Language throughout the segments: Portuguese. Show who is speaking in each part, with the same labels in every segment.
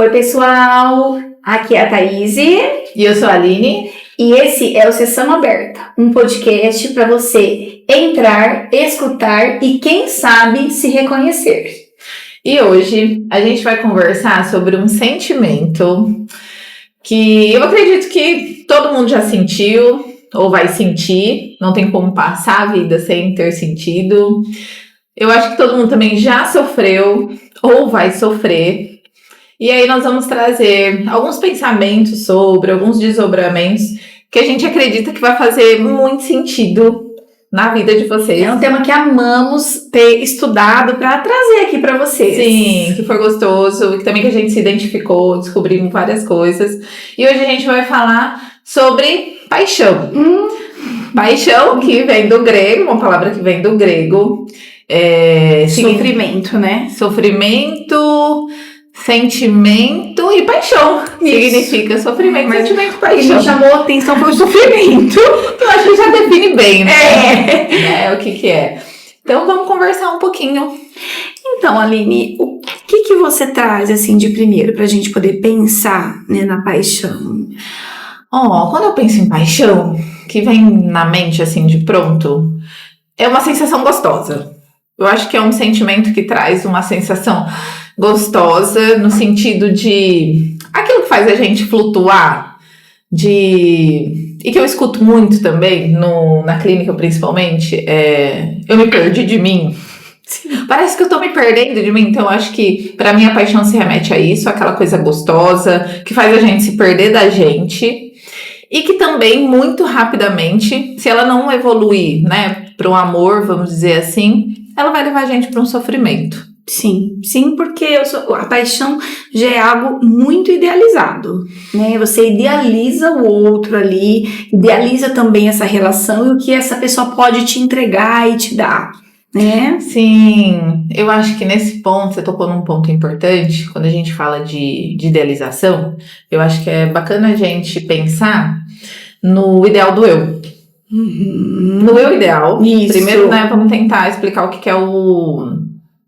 Speaker 1: Oi, pessoal! Aqui é a Thaís
Speaker 2: E eu sou a Aline.
Speaker 1: e esse é o Sessão Aberta, um podcast para você entrar, escutar e, quem sabe, se reconhecer.
Speaker 2: E hoje a gente vai conversar sobre um sentimento que eu acredito que todo mundo já sentiu ou vai sentir. Não tem como passar a vida sem ter sentido. Eu acho que todo mundo também já sofreu ou vai sofrer. E aí nós vamos trazer alguns pensamentos sobre, alguns desdobramentos que a gente acredita que vai fazer muito sentido na vida de vocês.
Speaker 1: É um tema que amamos ter estudado para trazer aqui para vocês.
Speaker 2: Sim, que foi gostoso, que também que a gente se identificou, descobrimos várias coisas. E hoje a gente vai falar sobre paixão. Paixão, que vem do grego, uma palavra que vem do grego.
Speaker 1: Sofrimento, né?
Speaker 2: Sofrimento, sentimento e paixão. Significa sofrimento,
Speaker 1: Mas
Speaker 2: sentimento e
Speaker 1: O que
Speaker 2: paixão.
Speaker 1: me chamou a atenção foi o sofrimento.
Speaker 2: Eu acho que já define bem, né? O que é. Então vamos conversar um pouquinho.
Speaker 1: Então, Aline, o que você traz assim de primeiro para a gente poder pensar, né, na paixão?
Speaker 2: Quando eu penso em paixão, que vem na mente assim de pronto, é uma sensação gostosa. Eu acho que é um sentimento que traz uma sensação gostosa no sentido de aquilo que faz a gente flutuar, e que eu escuto muito também na clínica principalmente, eu me perdi de mim. Parece que eu tô me perdendo de mim, então eu acho que pra mim a paixão se remete a isso, aquela coisa gostosa que faz a gente se perder da gente e que também muito rapidamente, se ela não evoluir, né, para um amor, vamos dizer assim, ela vai levar a gente para um sofrimento.
Speaker 1: Sim, porque a paixão já é algo muito idealizado, né? Você idealiza o outro ali, idealiza também essa relação e o que essa pessoa pode te entregar e te dar, né?
Speaker 2: Sim, eu acho que nesse ponto, você tocou num ponto importante, quando a gente fala de idealização, eu acho que é bacana a gente pensar no ideal do eu. No eu ideal,
Speaker 1: Isso.
Speaker 2: primeiro, né, vamos tentar explicar o que é o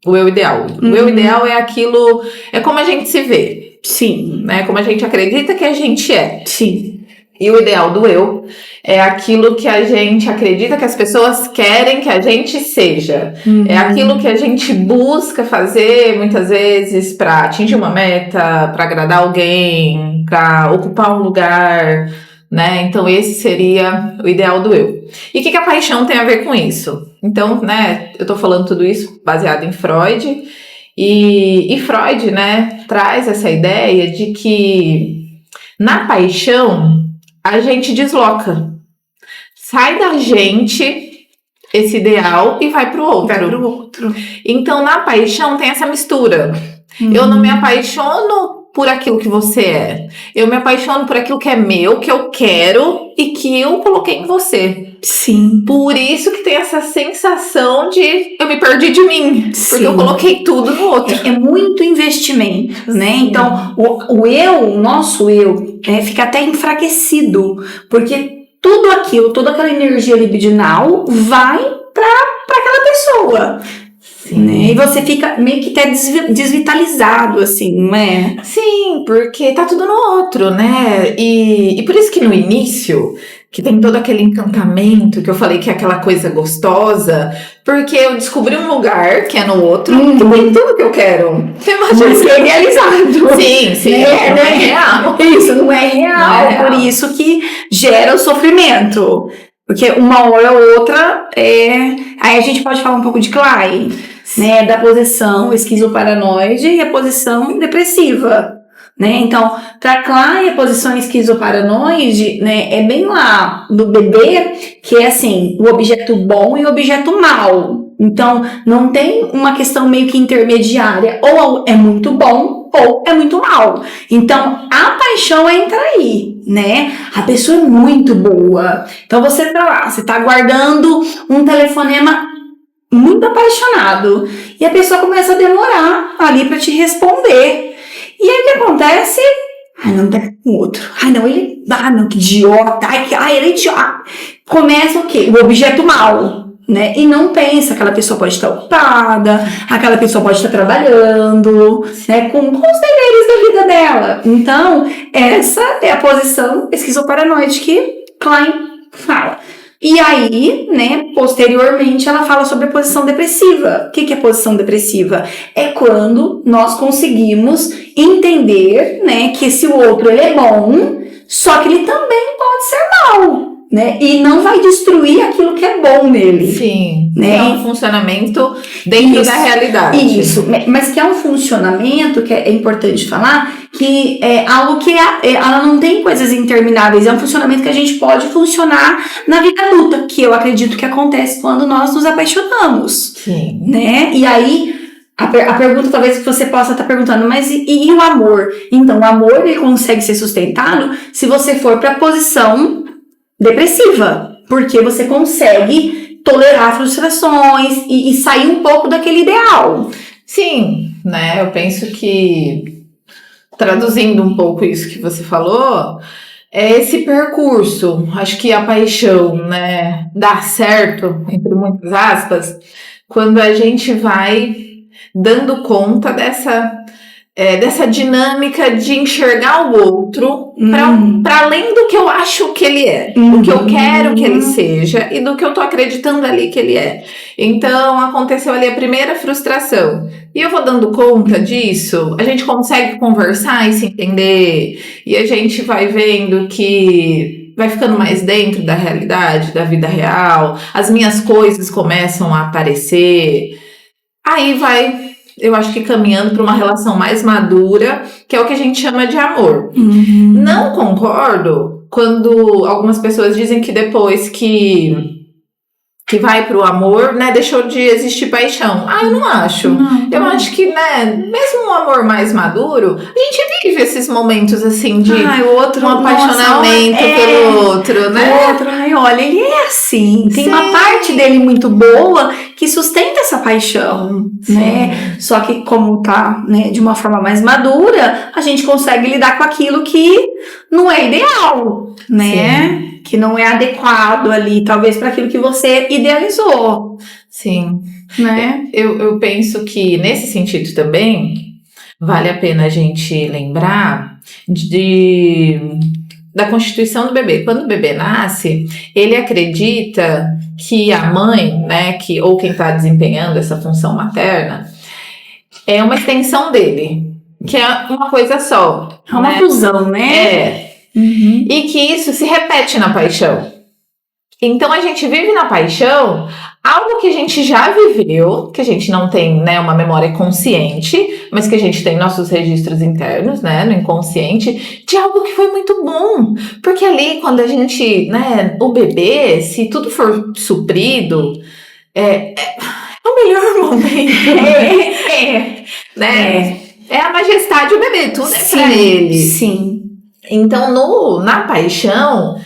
Speaker 2: eu ideal. O eu ideal é aquilo, é como a gente se vê,
Speaker 1: Sim,
Speaker 2: né, como a gente acredita que a gente é.
Speaker 1: sim.
Speaker 2: E o ideal do eu é aquilo que a gente acredita que as pessoas querem que a gente seja. É aquilo que a gente busca fazer muitas vezes para atingir uma meta, para agradar alguém, para ocupar um lugar, né? Então esse seria o ideal do eu. E o que a paixão tem a ver com isso? Então, né, eu tô falando tudo isso baseado em Freud, e Freud, né, traz essa ideia de que na paixão a gente desloca. Sai da gente esse ideal e vai pro outro.
Speaker 1: Vai pro outro.
Speaker 2: Então, na paixão tem essa mistura. Eu não me apaixono por aquilo que você é. Eu me apaixono por aquilo que é meu, que eu quero e que eu coloquei em você.
Speaker 1: Sim.
Speaker 2: Por isso que tem essa sensação de eu me perdi de mim.
Speaker 1: Sim.
Speaker 2: Porque eu coloquei tudo no outro.
Speaker 1: É muito investimento, né?
Speaker 2: Sim.
Speaker 1: Então, o nosso eu, fica até enfraquecido, porque tudo aquilo, toda aquela energia libidinal vai para aquela pessoa, né? E você fica meio que até desvitalizado, assim, não é?
Speaker 2: Sim, porque tá tudo no outro, né? E por isso que no início, que tem todo aquele encantamento, que eu falei que é aquela coisa gostosa, porque eu descobri um lugar, que é no outro, que tem tudo que eu quero. Você imagina?
Speaker 1: Mas é idealizado.
Speaker 2: Sim, não é real.
Speaker 1: Isso, não é real.
Speaker 2: Não é real.
Speaker 1: Por isso que gera o sofrimento. Porque uma hora ou outra, aí a gente pode falar um pouco de Klein, né? Da posição esquizoparanoide e a posição depressiva. Né? Então, para Klein, a posição esquizoparanoide, né, é bem lá do bebê, que é assim, o objeto bom e o objeto mal. Então, não tem uma questão meio que intermediária, ou é muito bom ou é muito mal. Então, a paixão entra aí, né? A pessoa é muito boa. Então, você tá lá, você tá aguardando um telefonema muito apaixonado, e a pessoa começa a demorar ali para te responder. E aí o que acontece? Ai, não, tá com outro. Ai, não, que idiota. Ai, ele é idiota. Começa o quê? O objeto mal, né? E não pensa, aquela pessoa pode estar ocupada, aquela pessoa pode estar trabalhando, né? Com os deveres da vida depressiva. Então, essa é a posição esquizoparanoide que Klein fala. E aí, né, posteriormente, ela fala sobre a posição depressiva. O que é posição depressiva? É quando nós conseguimos entender, né, que esse outro ele é bom, só que ele também pode ser mal, né? E não vai destruir aquilo que é bom nele.
Speaker 2: Sim,
Speaker 1: né?
Speaker 2: É um funcionamento dentro da realidade.
Speaker 1: Isso, mas que é um funcionamento que é importante falar, que é algo que ela não tem coisas intermináveis, é um funcionamento que a gente pode funcionar na vida adulta, que eu acredito que acontece quando nós nos apaixonamos.
Speaker 2: Sim.
Speaker 1: Né? E aí, a pergunta talvez que você possa estar perguntando, mas e o amor? Então, o amor ele consegue ser sustentado se você for para a posição depressiva, porque você consegue tolerar frustrações e sair um pouco daquele ideal.
Speaker 2: Sim, né? Eu penso que, traduzindo um pouco isso que você falou, é esse percurso. Acho que a paixão, né, dá certo, entre muitas aspas, quando a gente vai dando conta dessa dinâmica de enxergar o outro para além do que eu acho que ele é, do que eu quero que ele seja e do que eu tô acreditando ali que ele é. Então, aconteceu ali a primeira frustração. E eu vou dando conta disso, a gente consegue conversar e se entender, e a gente vai vendo que vai ficando mais dentro da realidade, da vida real, as minhas coisas começam a aparecer, aí vai... Eu acho que caminhando para uma relação mais madura, que é o que a gente chama de amor. Não concordo quando algumas pessoas dizem que depois que vai pro amor, né, deixou de existir paixão. Eu não acho. Eu acho que, né, mesmo um amor mais maduro, a gente vive esses momentos, assim, de
Speaker 1: o outro,
Speaker 2: um apaixonamento pelo outro, né?
Speaker 1: O outro, olha, ele é assim. Tem uma parte dele muito boa que sustenta essa paixão, né? Só que como tá, né, de uma forma mais madura, a gente consegue lidar com aquilo que não é ideal, né? Que não é adequado ali, talvez para aquilo que você idealizou.
Speaker 2: Sim.
Speaker 1: Né?
Speaker 2: Eu penso que nesse sentido também vale a pena a gente lembrar da constituição do bebê. Quando o bebê nasce, ele acredita que a mãe, né, ou quem está desempenhando essa função materna, é uma extensão dele, que é uma coisa só.
Speaker 1: É uma fusão, né?
Speaker 2: E que isso se repete na paixão. Então a gente vive na paixão algo que a gente já viveu, que a gente não tem, né, uma memória consciente, mas que a gente tem nossos registros internos, né, no inconsciente, de algo que foi muito bom. Porque ali, quando a gente, né, o bebê, se tudo for suprido, é o melhor momento. Né? É a majestade do bebê, tudo é pra ele.
Speaker 1: Sim.
Speaker 2: Então, na paixão,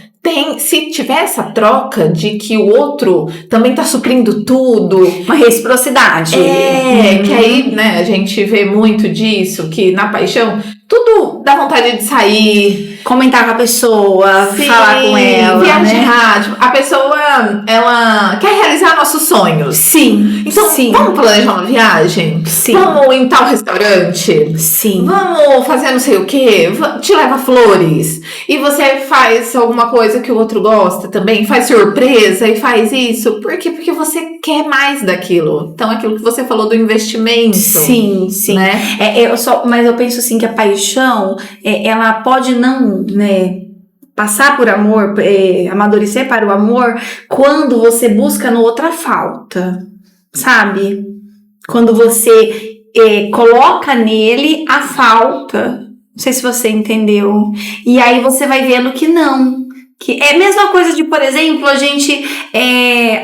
Speaker 2: se tiver essa troca de que o outro também tá suprindo tudo.
Speaker 1: Uma reciprocidade.
Speaker 2: Que aí, né, a gente vê muito disso, que na paixão, tudo dá vontade de sair.
Speaker 1: Comentar com a pessoa, falar com ela,
Speaker 2: viajar. Tipo, a pessoa, ela quer realizar nossos sonhos.
Speaker 1: Sim.
Speaker 2: Então, vamos planejar uma viagem?
Speaker 1: Sim.
Speaker 2: Vamos em tal restaurante?
Speaker 1: Sim.
Speaker 2: Vamos fazer não sei o quê? Te leva flores. E você faz alguma coisa que o outro gosta também, faz surpresa e faz isso. Por quê? Porque você quer mais daquilo. Então, aquilo que você falou do investimento.
Speaker 1: Sim.
Speaker 2: Né?
Speaker 1: Mas eu penso assim que a paixão, ela pode não, né, passar por amor, amadurecer para o amor, quando você busca no outro a falta, sabe? Quando você coloca nele a falta. Não sei se você entendeu. E aí você vai vendo que não. Que é a mesma coisa de, por exemplo, a gente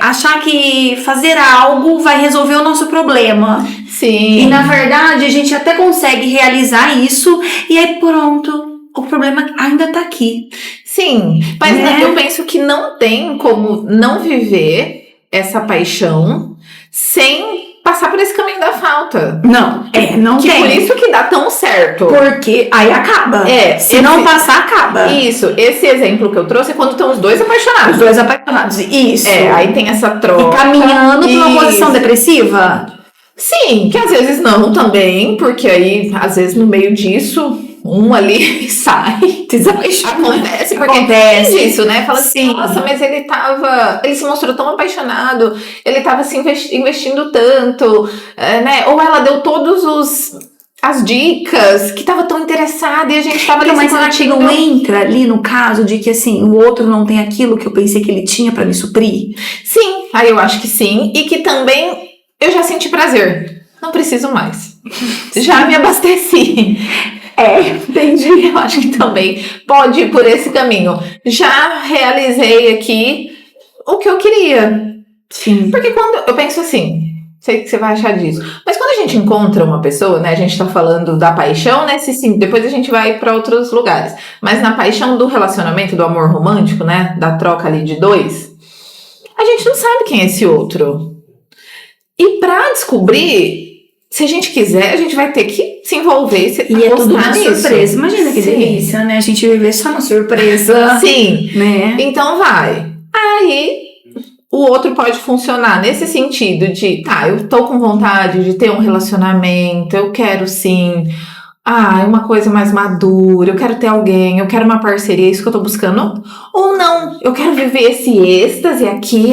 Speaker 1: achar que fazer algo vai resolver o nosso problema.
Speaker 2: Sim.
Speaker 1: E na verdade a gente até consegue realizar isso e aí pronto. O problema ainda tá aqui.
Speaker 2: Sim, mas eu penso que não tem como não viver essa paixão sem passar por esse caminho da falta.
Speaker 1: Não tem.
Speaker 2: Por isso que dá tão certo.
Speaker 1: Porque aí acaba. Se não passar, acaba.
Speaker 2: Isso, esse exemplo que eu trouxe é quando estão os dois apaixonados.
Speaker 1: Os dois apaixonados, isso.
Speaker 2: Aí tem essa troca.
Speaker 1: E caminhando pra uma posição depressiva?
Speaker 2: Sim, que às vezes não também, porque aí, às vezes, no meio disso... um ali sai, acontece, porque
Speaker 1: Acontece.
Speaker 2: é isso, né? Fala assim,
Speaker 1: Sim.
Speaker 2: nossa, mas ele se mostrou tão apaixonado, ele tava se investindo tanto, né? Ou ela deu as dicas, que tava tão interessada e a gente tava ali
Speaker 1: Mas
Speaker 2: se
Speaker 1: a gente não entra ali no caso de que, assim, o outro não tem aquilo que eu pensei que ele tinha pra me suprir?
Speaker 2: Sim, aí eu acho que sim. E que também eu já senti prazer. Não preciso mais. Já me abasteci.
Speaker 1: Entendi.
Speaker 2: Eu acho que também pode ir por esse caminho. Já realizei aqui o que eu queria.
Speaker 1: Sim.
Speaker 2: Porque quando eu penso assim, sei que você vai achar disso, mas quando a gente encontra uma pessoa, né, a gente tá falando da paixão, né, sim, depois a gente vai para outros lugares, mas na paixão do relacionamento, do amor romântico, né, da troca ali de dois, a gente não sabe quem é esse outro. E pra descobrir, se a gente quiser, a gente vai ter que se envolver
Speaker 1: E é tudo uma
Speaker 2: nisso.
Speaker 1: surpresa. Imagina que
Speaker 2: Sim.
Speaker 1: delícia, né? A gente viver só na surpresa.
Speaker 2: Sim.
Speaker 1: Né?
Speaker 2: Então vai. Aí o outro pode funcionar nesse sentido de, tá, eu tô com vontade de ter um relacionamento, eu quero sim. É uma coisa mais madura, eu quero ter alguém, eu quero uma parceria, é isso que eu tô buscando. Ou não, eu quero viver esse êxtase aqui,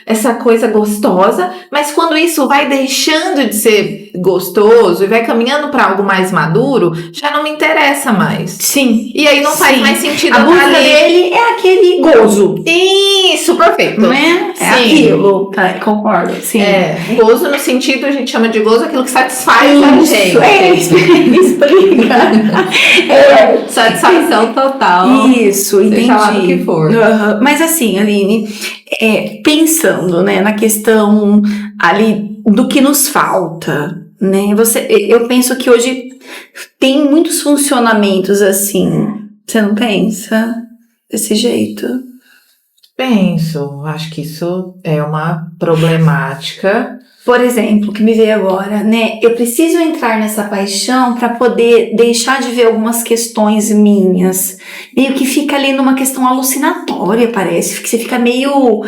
Speaker 2: essa coisa gostosa, mas quando isso vai deixando de ser gostoso e vai caminhando para algo mais maduro, já não me interessa mais.
Speaker 1: Sim.
Speaker 2: E aí não faz mais sentido
Speaker 1: A
Speaker 2: eu
Speaker 1: busca
Speaker 2: estar ali.
Speaker 1: dele é aquele gozo.
Speaker 2: Isso, perfeito.
Speaker 1: Né? É aquilo. Tá, concordo. Sim.
Speaker 2: Gozo no sentido, a gente chama de gozo aquilo que satisfaz a gente.
Speaker 1: Explica.
Speaker 2: Satisfação total.
Speaker 1: Isso, entendi.
Speaker 2: Seja lá do que for.
Speaker 1: Mas assim, Aline, pensando, né, na questão ali do que nos falta, né? Eu penso que hoje tem muitos funcionamentos assim. Você não pensa desse jeito?
Speaker 2: Penso, acho que isso é uma problemática.
Speaker 1: Por exemplo, que me veio agora, né? Eu preciso entrar nessa paixão para poder deixar de ver algumas questões minhas. Meio que fica ali numa questão alucinatória, parece. Que você fica meio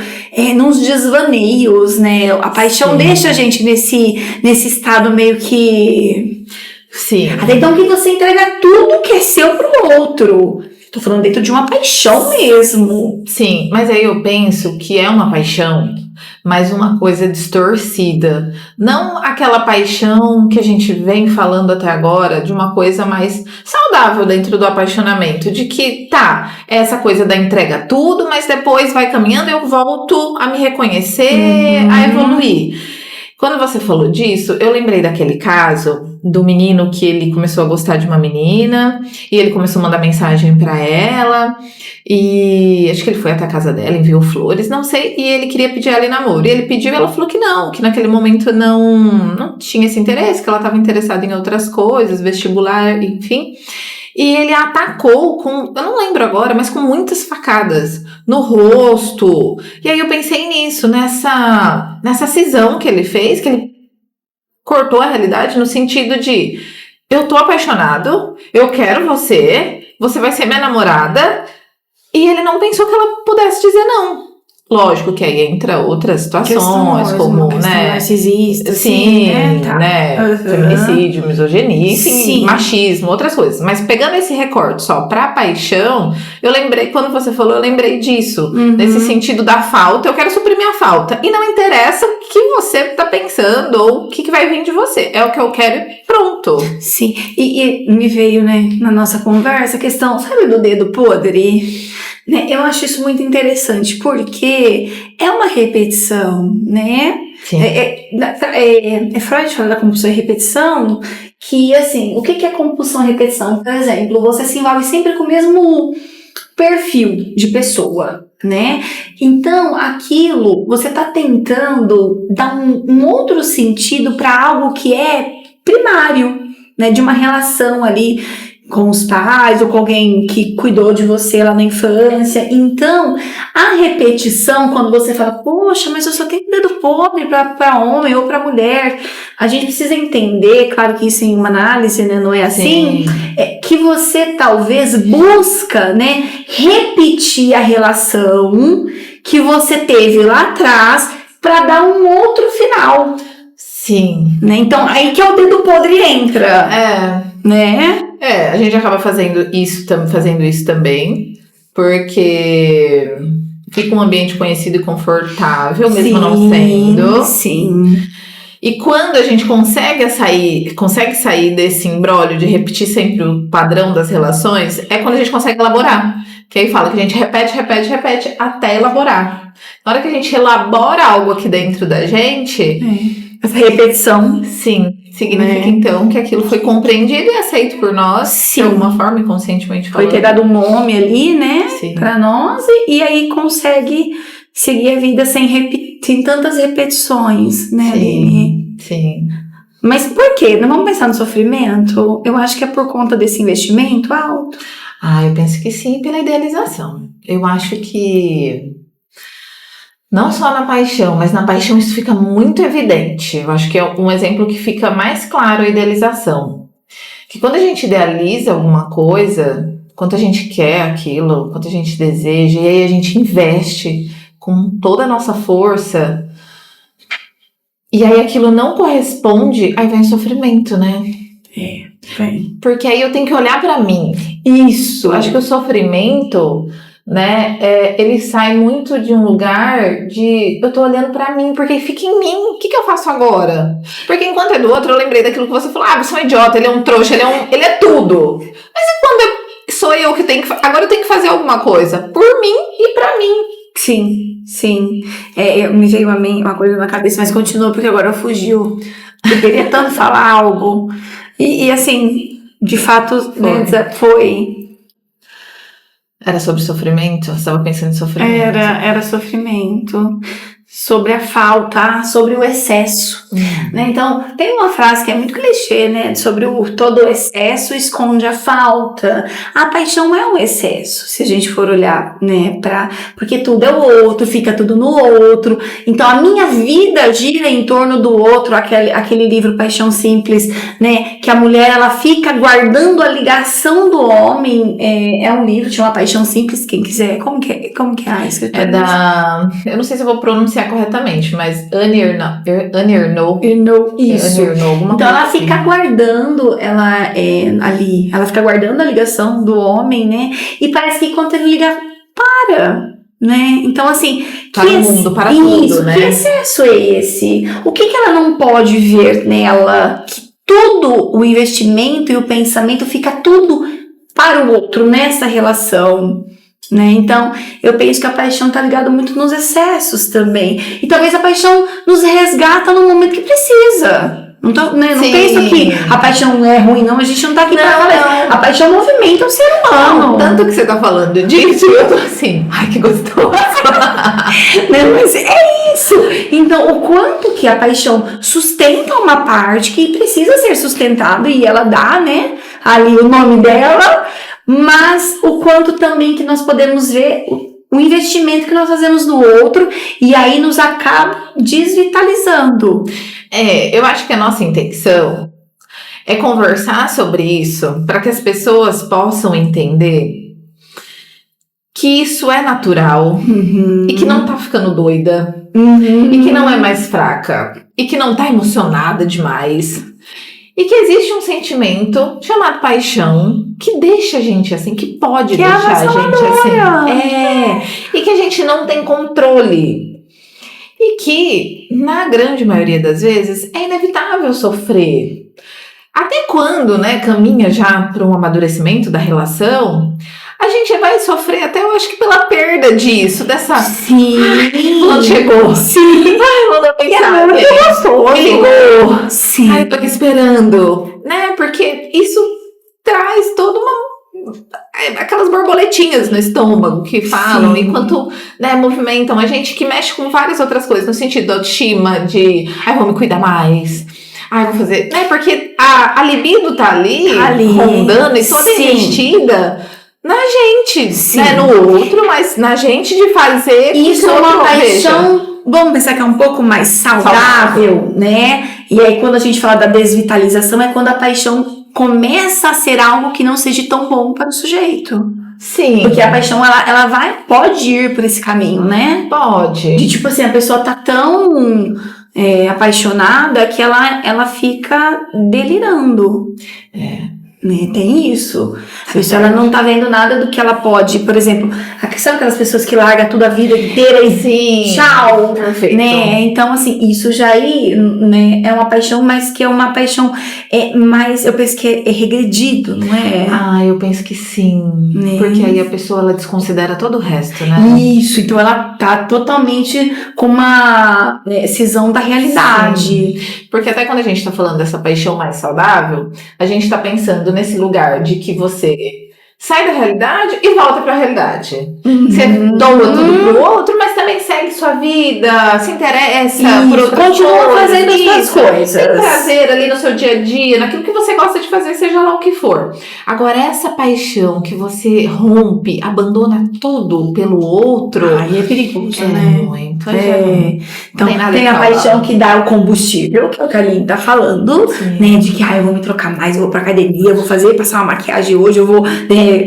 Speaker 1: nos desvaneios, né? A paixão deixa a gente nesse estado meio que...
Speaker 2: Sim.
Speaker 1: Até então que você entrega tudo que é seu pro outro. Tô falando dentro de uma paixão mesmo.
Speaker 2: Sim, mas aí eu penso que é uma paixão, mas uma coisa distorcida. Não aquela paixão que a gente vem falando até agora, de uma coisa mais saudável dentro do apaixonamento. De que, é essa coisa da entrega tudo, mas depois vai caminhando e eu volto a me reconhecer, a evoluir. Quando você falou disso, eu lembrei daquele caso do menino que ele começou a gostar de uma menina e ele começou a mandar mensagem pra ela e acho que ele foi até a casa dela, enviou flores, não sei, e ele queria pedir ela em namoro. E ele pediu e ela falou que não, que naquele momento não tinha esse interesse, que ela estava interessada em outras coisas, vestibular, enfim. E ele a atacou com, eu não lembro agora, mas com muitas facadas no rosto. E aí eu pensei nisso, nessa cisão que ele fez, que ele cortou a realidade no sentido de eu tô apaixonado, eu quero você vai ser minha namorada. E ele não pensou que ela pudesse dizer não. Lógico que aí entra outras situações, como, né?
Speaker 1: Narcisista,
Speaker 2: sim, né? Feminicídio, misoginia, enfim, machismo, outras coisas. Mas pegando esse recorte só pra paixão, eu lembrei, quando você falou, eu lembrei disso. Nesse sentido da falta, eu quero suprir minha falta. E não interessa o que você tá pensando ou o que vai vir de você. É o que eu quero e pronto.
Speaker 1: Sim, e me veio, né, na nossa conversa, a questão, sabe, do dedo podre? Né? Eu acho isso muito interessante, porque é uma repetição, né?
Speaker 2: Sim.
Speaker 1: Freud fala da compulsão e repetição, que, assim, o que é compulsão e repetição? Por exemplo, você se envolve sempre com o mesmo perfil de pessoa, né? Então, aquilo, você tá tentando dar um outro sentido para algo que é primário, né? De uma relação ali com os pais ou com alguém que cuidou de você lá na infância. Então, a repetição, quando você fala, poxa, mas eu só tenho dedo podre para homem ou para mulher, a gente precisa entender, claro que isso em uma análise, né, não é assim, que você talvez busca, né, repetir a relação que você teve lá atrás para dar um outro final.
Speaker 2: Sim.
Speaker 1: Né? Então, aí que é o dedo podre entra. Né?
Speaker 2: A gente acaba fazendo isso também, porque fica um ambiente conhecido e confortável, mesmo não sendo.
Speaker 1: Sim.
Speaker 2: E quando a gente consegue sair desse imbróglio de repetir sempre o padrão das relações, é quando a gente consegue elaborar. Que aí fala que a gente repete até elaborar. Na hora que a gente elabora algo aqui dentro da gente...
Speaker 1: Essa repetição.
Speaker 2: Sim, significa então que aquilo foi compreendido e aceito por nós, de alguma forma, inconscientemente falando.
Speaker 1: Foi ter dado um nome ali, né?
Speaker 2: Sim.
Speaker 1: Pra nós, e aí consegue seguir a vida sem tantas repetições, né, Aline?
Speaker 2: Sim.
Speaker 1: Mas por quê? Não vamos pensar no sofrimento? Eu acho que é por conta desse investimento alto.
Speaker 2: Eu penso que sim, pela idealização. Eu acho que não só na paixão, mas na paixão isso fica muito evidente. Eu acho que é um exemplo que fica mais claro, a idealização. Que quando a gente idealiza alguma coisa, quanto a gente quer aquilo, quanto a gente deseja, e aí a gente investe com toda a nossa força, e aí aquilo não corresponde, aí vem o sofrimento, né?
Speaker 1: Vem.
Speaker 2: Porque aí eu tenho que olhar pra mim.
Speaker 1: Isso.
Speaker 2: Eu acho que o sofrimento, né, ele sai muito de um lugar de eu tô olhando pra mim, porque fica em mim. O que eu faço agora? Porque enquanto é do outro, eu lembrei daquilo que você falou. Você é um idiota, ele é um trouxa, ele é tudo. Mas e quando sou eu que tenho que... Agora eu tenho que fazer alguma coisa por mim e pra mim.
Speaker 1: Sim. Me veio uma coisa na cabeça, mas continua, porque agora fugiu. Eu queria tanto falar algo. E assim, de fato, foi.
Speaker 2: Era sobre sofrimento? Você estava pensando em sofrimento?
Speaker 1: Era sofrimento. Sobre a falta, sobre o excesso. Né? Então, tem uma frase que é muito clichê, né? Sobre todo o excesso esconde a falta. A paixão é um excesso, se a gente for olhar, né? Porque tudo é o outro, fica tudo no outro. Então, a minha vida gira em torno do outro. Aquele livro Paixão Simples, né? Que a mulher, ela fica guardando a ligação do homem. É um livro, chama Paixão Simples, quem quiser. Como que é a escritora?
Speaker 2: Eu não sei se eu vou pronunciar corretamente, mas Annie Ernaux.
Speaker 1: Isso. Então ela fica guardando ali, ela fica guardando a ligação do homem, né? E parece que quando ele liga, né? Então assim,
Speaker 2: para o mundo, para tudo, né?
Speaker 1: Que excesso é esse? O que ela não pode ver nela? Que todo o investimento e o pensamento fica tudo para o outro nessa relação. Né? Então, eu penso que a paixão está ligada muito nos excessos também. E talvez a paixão nos resgata no momento que precisa. Não penso que a paixão é ruim, não. A gente não tá aqui pra falar. A paixão movimenta o ser humano.
Speaker 2: Tanto que você tá falando disso, eu tô assim, ai, que gostoso.
Speaker 1: Mas é isso. Então, o quanto que a paixão sustenta uma parte que precisa ser sustentada e ela dá, né, ali o nome dela, mas o quanto também que nós podemos ver o investimento que nós fazemos no outro e aí nos acaba desvitalizando.
Speaker 2: Eu acho que a nossa intenção é conversar sobre isso para que as pessoas possam entender que isso é natural e que não tá ficando doida e que não é mais fraca e que não tá emocionada demais. E que existe um sentimento chamado paixão que deixa a gente assim, que pode deixar a gente assim. E que a gente não tem controle. E que, na grande maioria das vezes, é inevitável sofrer. Até quando, né, caminha já para um amadurecimento da relação, a gente vai sofrer até, eu acho que pela perda disso, dessa...
Speaker 1: Sim.
Speaker 2: Quando chegou.
Speaker 1: Sim.
Speaker 2: Quando pensar.
Speaker 1: Me ligou. Sim.
Speaker 2: Ai, eu tô aqui esperando. Né, porque isso traz toda aquelas borboletinhas no estômago que falam, enquanto, né, movimentam a gente, que mexe com várias outras coisas, no sentido da autoestima, de, vou me cuidar mais. Vou fazer, né, porque a libido tá ali rondando e toda investida na gente, né, no outro, mas na gente de fazer
Speaker 1: isso. É uma paixão, vamos pensar que é um pouco mais saudável, né? E aí quando a gente fala da desvitalização é quando a paixão começa a ser algo que não seja tão bom para o sujeito.
Speaker 2: Sim.
Speaker 1: Porque a paixão, ela pode ir por esse caminho, né?
Speaker 2: Pode.
Speaker 1: De tipo assim, a pessoa tá tão apaixonada que ela fica delirando. Né? Tem isso. A pessoa ela não tá vendo nada do que ela pode, por exemplo, sabe aquelas pessoas que largam tudo a vida inteira e
Speaker 2: Sim,
Speaker 1: tchau,
Speaker 2: perfeito.
Speaker 1: né? Então, assim, isso já aí, né, é uma paixão, mas que é uma paixão mais, eu penso que é regredido, não é?
Speaker 2: Ah, eu penso que sim.
Speaker 1: Né?
Speaker 2: Porque aí a pessoa ela desconsidera todo o resto, né?
Speaker 1: Isso, então ela tá totalmente com uma cisão da realidade.
Speaker 2: Sim. Porque até quando a gente tá falando dessa paixão mais saudável, a gente tá pensando nesse lugar de que você sai da realidade e volta pra realidade. Você doa tudo pro outro, mas também segue sua vida, se interessa por outras
Speaker 1: continua
Speaker 2: coisas.
Speaker 1: fazendo as suas coisas.
Speaker 2: Tem prazer ali no seu dia a dia, naquilo que você gosta de fazer, seja lá o que for. Agora, essa paixão que você rompe, abandona tudo pelo outro.
Speaker 1: Aí é perigoso,
Speaker 2: É
Speaker 1: né?
Speaker 2: muito.
Speaker 1: Então,
Speaker 2: tem nada
Speaker 1: tem a
Speaker 2: que
Speaker 1: paixão
Speaker 2: falar.
Speaker 1: que dá o combustível, que é o que a Aline tá falando,
Speaker 2: Sim.
Speaker 1: né? De que eu vou me trocar mais, eu vou pra academia, eu vou passar uma maquiagem hoje, eu vou.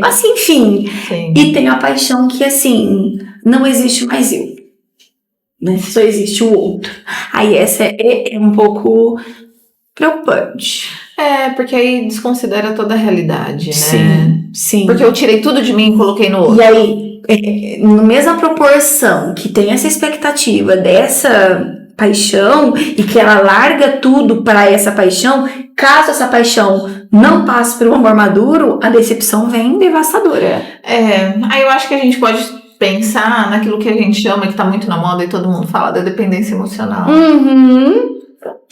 Speaker 1: Assim, enfim.
Speaker 2: Sim.
Speaker 1: E tem a paixão que, assim, não existe mais eu. Né? Só existe o outro. Aí essa é um pouco preocupante.
Speaker 2: Porque aí desconsidera toda a realidade, né?
Speaker 1: Sim.
Speaker 2: Porque eu tirei tudo de mim e coloquei no outro.
Speaker 1: E aí, na mesma proporção que tem essa expectativa dessa paixão e que ela larga tudo para essa paixão, caso essa paixão não passe por um amor maduro, a decepção vem devastadora.
Speaker 2: Aí eu acho que a gente pode pensar naquilo que a gente chama, que tá muito na moda e todo mundo fala, da dependência emocional.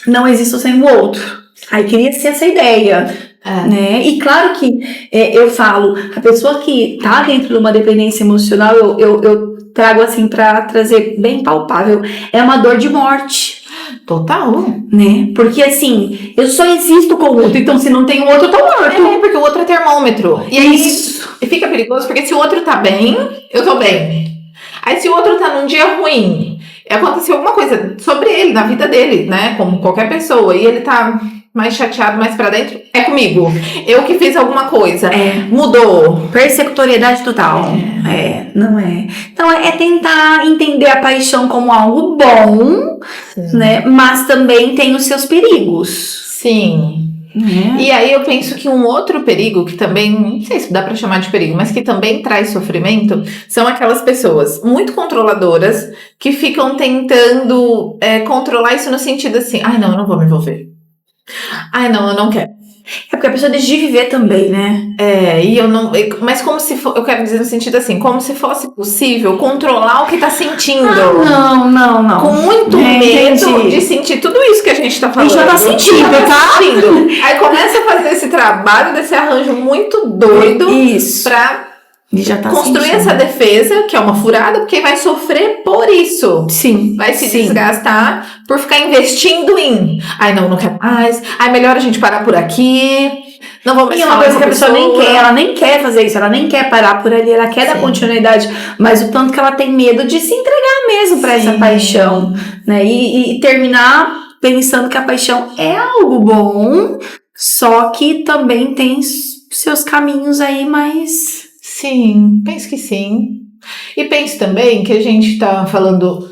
Speaker 1: Não existe sem o outro. Aí queria ser essa ideia. Né? E claro que eu falo, a pessoa que tá dentro de uma dependência emocional, eu trago assim pra trazer bem palpável, é uma dor de morte.
Speaker 2: Total.
Speaker 1: Né? Porque assim, eu só existo com o outro, então se não tem o outro, eu tô morto.
Speaker 2: Porque o outro é termômetro. E aí
Speaker 1: Isso.
Speaker 2: fica perigoso, porque se o outro tá bem, eu tô bem. Aí se o outro tá num dia ruim, aconteceu alguma coisa sobre ele, na vida dele, né? Como qualquer pessoa, e ele tá mais chateado, mais pra dentro, é comigo. Eu que fiz alguma coisa. Mudou.
Speaker 1: Persecutoriedade total. Não é. Então é tentar entender a paixão como algo bom, né? Mas também tem os seus perigos.
Speaker 2: Sim. E aí eu penso que um outro perigo que também, não sei se dá pra chamar de perigo, mas que também traz sofrimento, são aquelas pessoas muito controladoras que ficam tentando controlar isso no sentido assim, ai não, eu não vou me envolver. Ai não, eu não quero.
Speaker 1: É porque a pessoa deixa de viver também, né?
Speaker 2: E eu não. Mas como se for. Eu quero dizer no sentido assim, como se fosse possível controlar o que tá sentindo.
Speaker 1: Não.
Speaker 2: Com muito medo de sentir tudo isso que a gente tá falando.
Speaker 1: A gente já tá sentindo, tá?
Speaker 2: Aí começa a fazer esse trabalho, desse arranjo muito doido.
Speaker 1: Isso.
Speaker 2: Pra
Speaker 1: já tá
Speaker 2: construir
Speaker 1: sentindo.
Speaker 2: essa defesa, que é uma furada, porque vai sofrer por isso.
Speaker 1: Sim.
Speaker 2: Vai se desgastar por ficar investindo em. Ai, não quero mais. Ai, melhor a gente parar por aqui. Não vou mais
Speaker 1: falar. E uma coisa que a pessoa nem quer, ela nem quer fazer isso, ela nem quer parar por ali, ela quer dar continuidade, mas o tanto que ela tem medo de se entregar mesmo pra essa paixão, né? E terminar pensando que a paixão é algo bom, só que também tem seus caminhos aí mais.
Speaker 2: Sim, penso que sim. E penso também que a gente tá falando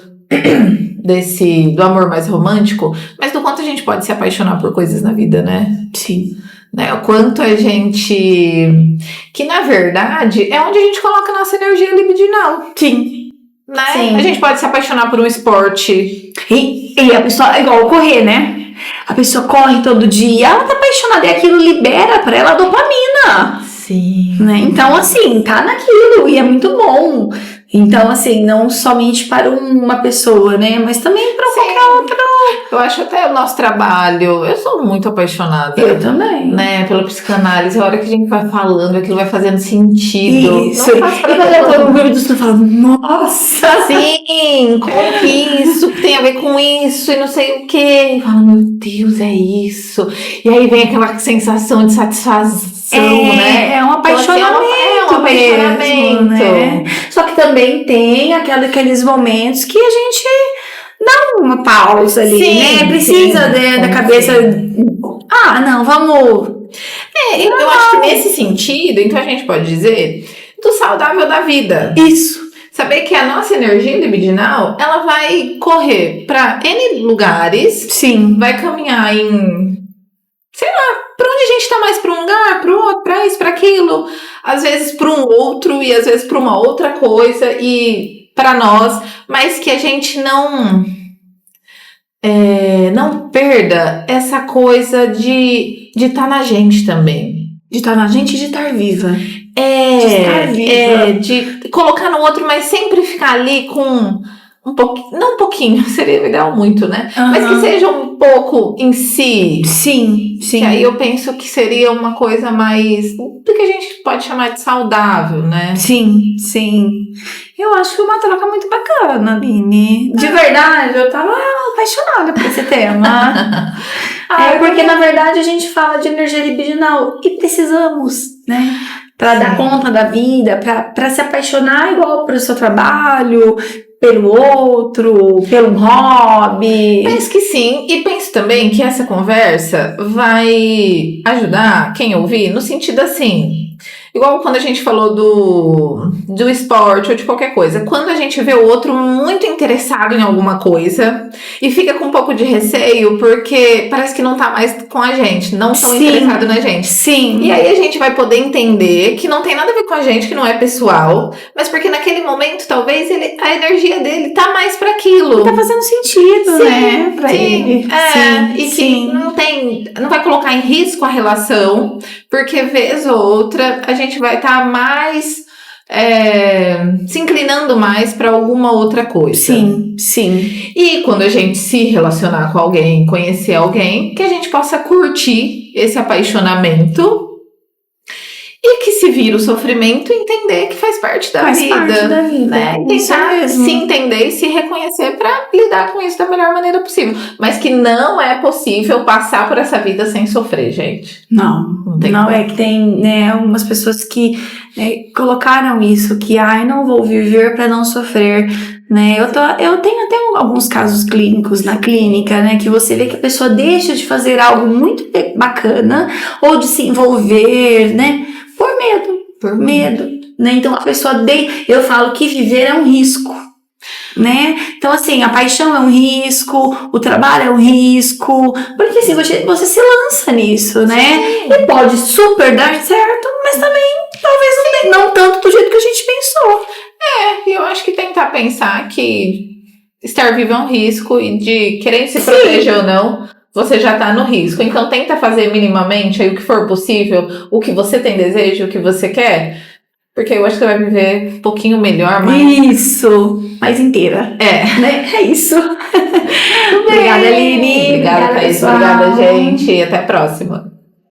Speaker 2: do amor mais romântico, mas do quanto a gente pode se apaixonar por coisas na vida, né?
Speaker 1: Sim.
Speaker 2: Né? O quanto a gente... Que, na verdade, é onde a gente coloca a nossa energia libidinal.
Speaker 1: Sim.
Speaker 2: Né?
Speaker 1: Sim.
Speaker 2: A gente pode se apaixonar por um esporte.
Speaker 1: E a pessoa, é igual correr, né? A pessoa corre todo dia, ela tá apaixonada e aquilo libera pra ela dopamina.
Speaker 2: Sim.
Speaker 1: Né? Então, assim, tá naquilo e é muito bom. Então, assim, não somente para uma pessoa, né? Mas também para qualquer outra.
Speaker 2: Eu acho até o nosso trabalho, eu sou muito apaixonada.
Speaker 1: Eu também.
Speaker 2: Né? Pela psicanálise, a hora que a gente vai falando, aquilo vai fazendo sentido.
Speaker 1: Isso. E quando eu tô no grupo dos estudos, eu falo, nossa!
Speaker 2: Sim, como que isso tem a ver com isso e não sei o quê. E falo, meu Deus, é isso. E aí vem aquela sensação de satisfação. Né?
Speaker 1: É um apaixonamento.
Speaker 2: Então, assim, é um apaixonamento.
Speaker 1: Né? Só que também tem aqueles momentos que a gente dá uma pausa ali, né? Precisa da cabeça. Ah, não, vamos.
Speaker 2: Eu acho que nesse sentido, então a gente pode dizer do saudável da vida.
Speaker 1: Isso.
Speaker 2: Saber que a nossa energia libidinal, ela vai correr para N lugares.
Speaker 1: Sim.
Speaker 2: Vai caminhar em, sei lá, Por onde a gente tá mais para um lugar, para o outro, para isso, para aquilo, às vezes para um outro e às vezes para uma outra coisa e para nós, mas que a gente não perda essa coisa de estar na gente também.
Speaker 1: De estar na gente e de estar viva.
Speaker 2: De estar viva. De colocar no outro, mas sempre ficar ali com um pouquinho, não um pouquinho, seria legal muito, né? Mas que seja um pouco em si.
Speaker 1: Sim, sim.
Speaker 2: Que aí eu penso que seria uma coisa mais, do que a gente pode chamar de saudável, né?
Speaker 1: Sim, sim. Eu acho que é uma troca muito bacana, Aline. De verdade, eu tava apaixonada por esse tema. Porque na verdade a gente fala de energia libidinal e precisamos, né? Pra dar conta da vida, pra se apaixonar igual pro seu trabalho, pelo outro, pelo hobby.
Speaker 2: Penso que sim, e penso também que essa conversa vai ajudar quem ouvir no sentido assim, igual quando a gente falou do esporte ou de qualquer coisa, quando a gente vê o outro muito interessado em alguma coisa e fica com um pouco de receio porque parece que não tá mais com a gente, não tão interessado na gente.
Speaker 1: Sim.
Speaker 2: E aí a gente vai poder entender que não tem nada a ver com a gente, que não é pessoal, mas porque naquele momento talvez a energia dele tá mais para aquilo.
Speaker 1: Tá fazendo sentido, né? Pra ele.
Speaker 2: Que não vai colocar em risco a relação, porque vez ou outra a gente vai estar mais se inclinando mais para alguma outra coisa.
Speaker 1: Sim, sim.
Speaker 2: E quando a gente se relacionar com alguém, conhecer alguém, que a gente possa curtir esse apaixonamento e que se vira o sofrimento, entender que faz parte da vida.
Speaker 1: Faz parte da vida,
Speaker 2: né? Tentar se entender e se reconhecer para lidar com isso da melhor maneira possível. Mas que não é possível passar por essa vida sem sofrer, gente.
Speaker 1: Não é que tem, né, algumas pessoas que colocaram isso, que não vou viver para não sofrer, né? Eu tenho até alguns casos clínicos na clínica, né, que você vê que a pessoa deixa de fazer algo muito bacana ou de se envolver, né, por medo, né? Então a pessoa eu falo que viver é um risco, né? Então assim, a paixão é um risco, o trabalho é um risco, porque assim, você se lança nisso, né?
Speaker 2: Sim.
Speaker 1: E pode super dar certo, mas também talvez não tanto do jeito que a gente pensou.
Speaker 2: E eu acho que tentar pensar que estar vivo é um risco e de querer se proteger ou não, você já tá no risco. Então tenta fazer minimamente aí o que for possível, o que você tem desejo, o que você quer, porque eu acho que você vai viver um pouquinho melhor,
Speaker 1: Isso, mais inteira. Né? É isso.
Speaker 2: Obrigada, Aline. Obrigada, Thaís. Obrigada, gente. Até a próxima.